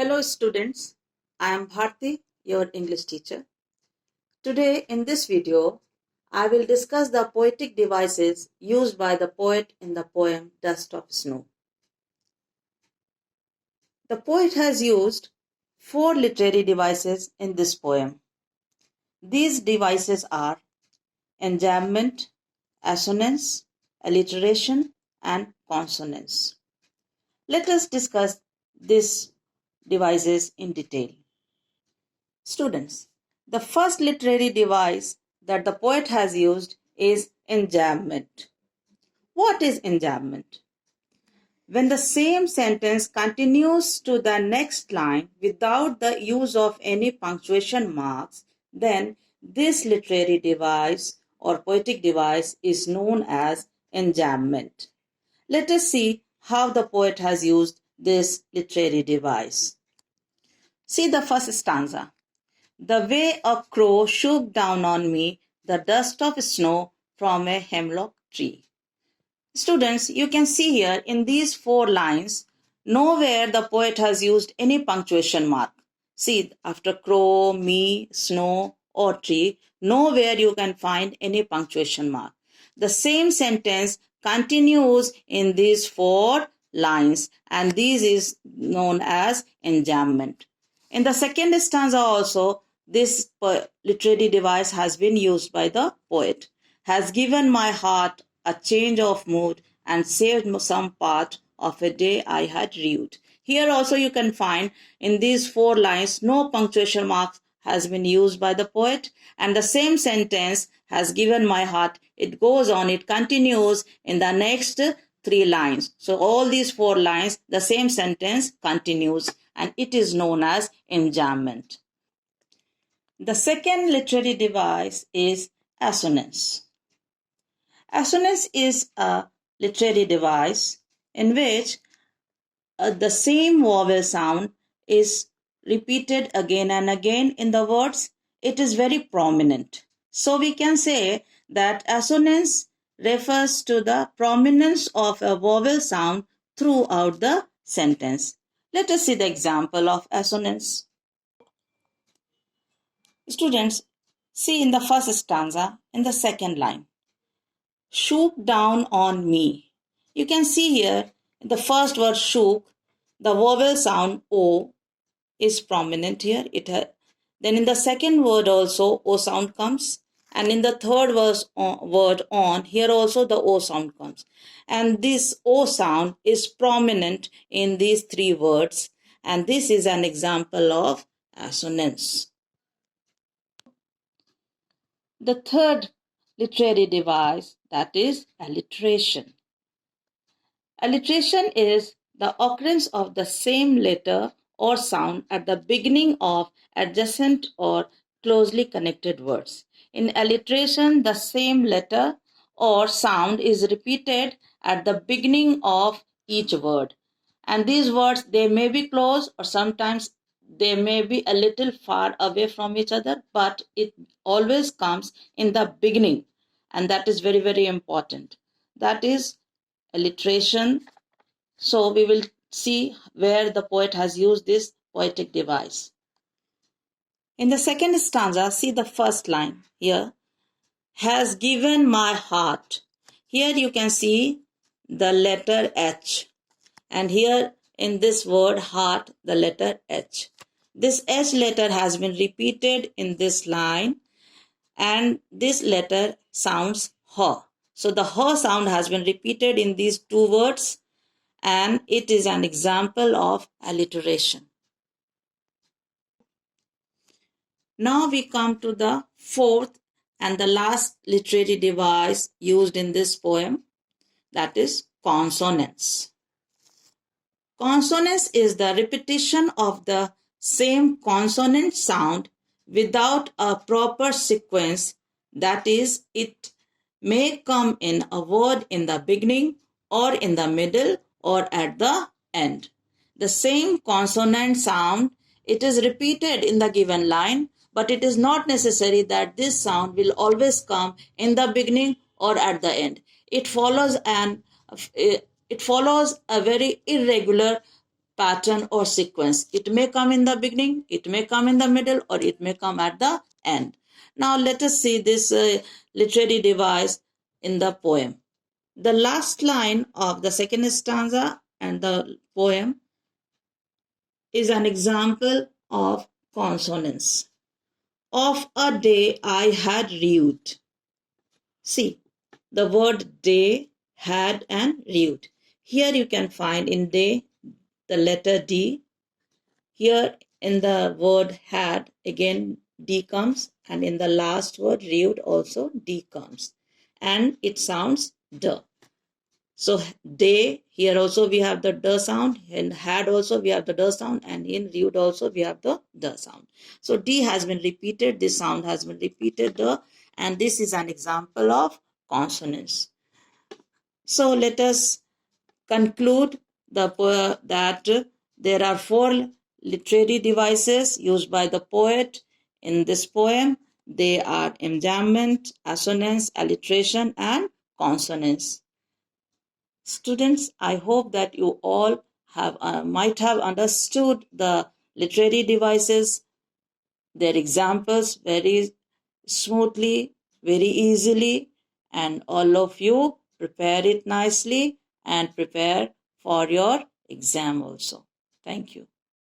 Hello students, I am Bharti, your English teacher. Today in this video, I will discuss the poetic devices used by the poet in the poem Dust of Snow. The poet has used 4 literary devices in this poem. These devices are enjambment, assonance, alliteration, and consonance. Let us discuss these devices in detail. Students, the first literary device that the poet has used is enjambment. What is enjambment? When the same sentence continues to the next line without the use of any punctuation marks, then this literary device or poetic device is known as enjambment. Let us see how the poet has used this literary device. See the first stanza. The way a crow shook down on me the dust of snow from a hemlock tree. Students, you can see here in these 4 lines, nowhere the poet has used any punctuation mark. See, after crow, me, snow or tree, nowhere you can find any punctuation mark. The same sentence continues in these 4 lines and this is known as enjambment. In the second stanza also, this literary device has been used by the poet. Has given my heart a change of mood and saved some part of a day I had rued. Here also you can find in these 4 lines no punctuation marks has been used by the poet and the same sentence has given my heart. It goes on, it continues in the next 3 lines. So all these 4 lines, the same sentence continues and it is known as enjambment. The second literary device is assonance. Assonance is a literary device in which the same vowel sound is repeated again and again in the words. It is very prominent. So we can say that assonance refers to the prominence of a vowel sound throughout the sentence. Let us see the example of assonance. Students, see in the first stanza, in the second line, shook down on me. You can see here, the first word shook, the vowel sound O is prominent here. Then in the second word also O sound comes. And in the third word on, here also the O sound comes. And this O sound is prominent in these 3 words. And this is an example of assonance. The third literary device, that is alliteration. Alliteration is the occurrence of the same letter or sound at the beginning of adjacent or closely connected words. In alliteration, the same letter or sound is repeated at the beginning of each word. And these words, they may be close or sometimes they may be a little far away from each other, but it always comes in the beginning. And that is very, very important. That is alliteration. So we will see where the poet has used this poetic device. In the second stanza, see the first line here. Has given my heart. Here you can see the letter H. And here in this word heart, the letter H. This H letter has been repeated in this line and this letter sounds H. So the H sound has been repeated in these 2 words and it is an example of alliteration. Now we come to the fourth and the last literary device used in this poem, that is consonance. Consonance is the repetition of the same consonant sound without a proper sequence, that is, it may come in a word in the beginning or in the middle or at the end. The same consonant sound, it is repeated in the given line, but it is not necessary that this sound will always come in the beginning or at the end. It follows a very irregular pattern or sequence. It may come in the beginning, it may come in the middle, or it may come at the end. Now let us see this literary device in the poem. The last line of the second stanza and the poem is an example of consonance. Of a day I had rued. See, the word day, had, and rued. Here you can find in day the letter D. Here in the word had, again D comes, and in the last word rued also D comes, and it sounds D. So day, here also we have the D sound, in had also we have the D sound, and in rued also we have the D sound. So D has been repeated, this sound has been repeated, D, and this is an example of consonance. So let us conclude that there are 4 literary devices used by the poet in this poem. They are enjambment, assonance, alliteration, and consonance. Students, I hope that you all have might have understood the literary devices, their examples very smoothly, very easily, and all of you prepare it nicely and prepare for your exam also. Thank you.